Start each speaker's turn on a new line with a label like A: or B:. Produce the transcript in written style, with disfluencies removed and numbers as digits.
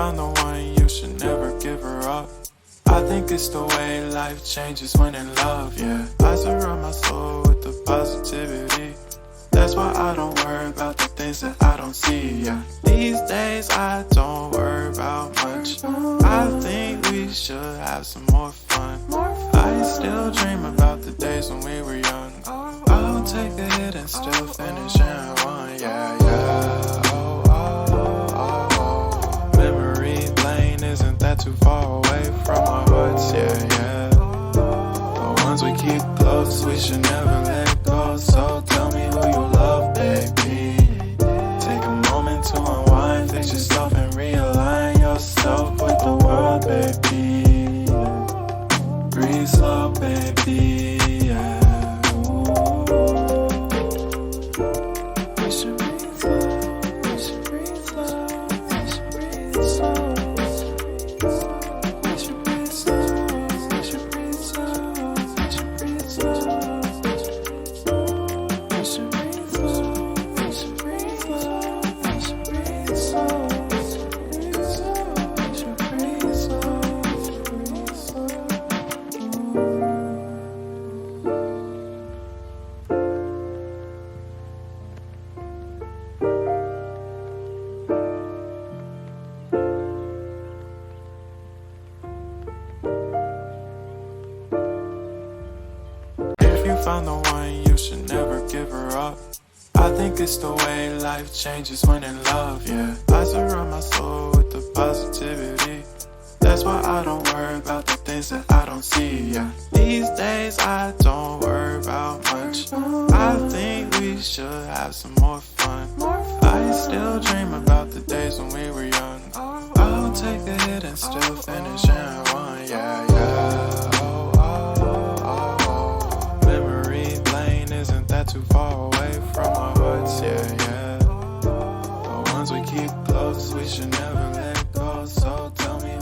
A: found the one, you should never give her up. I think it's the way life changes when in love, yeah. I surround my soul with the positivity. That's why I don't worry about the things that I don't see, yeah. These days I don't worry about much. I think we should have some more fun. I still dream about the days when we were young. I'll take a hit and still finish in one, yeah, yeah. Oh, oh, oh, oh. Memory lane, isn't that too far away from our hearts, yeah, yeah. The ones we keep close, we should never let go. So tell me who you love, baby. Take a moment to unwind, fix yourself and realign yourself with the world, baby. Breathe slow, baby, yeah. We should breathe slow, we should breathe slow, we should breathe slow. We should breathe slow, we should breathe slow, we should breathe slow. We should breathe slow, we should breathe slow, we should breathe slow. We should breathe slow, breathe slow. If you found the one, you should never give her up. I think it's the way life changes when in love, yeah. I surround my soul with the positivity. That's why I don't worry about the things that I don't see, yeah. These days I don't worry about much. I think we should have some more fun. I still dream about the days when we were young. I'll take a hit and still finish in one, yeah, yeah. Oh, oh, oh, oh. Memory lane, isn't that too far away from our hearts, yeah, yeah. The ones we keep close, we should never let go. So tell me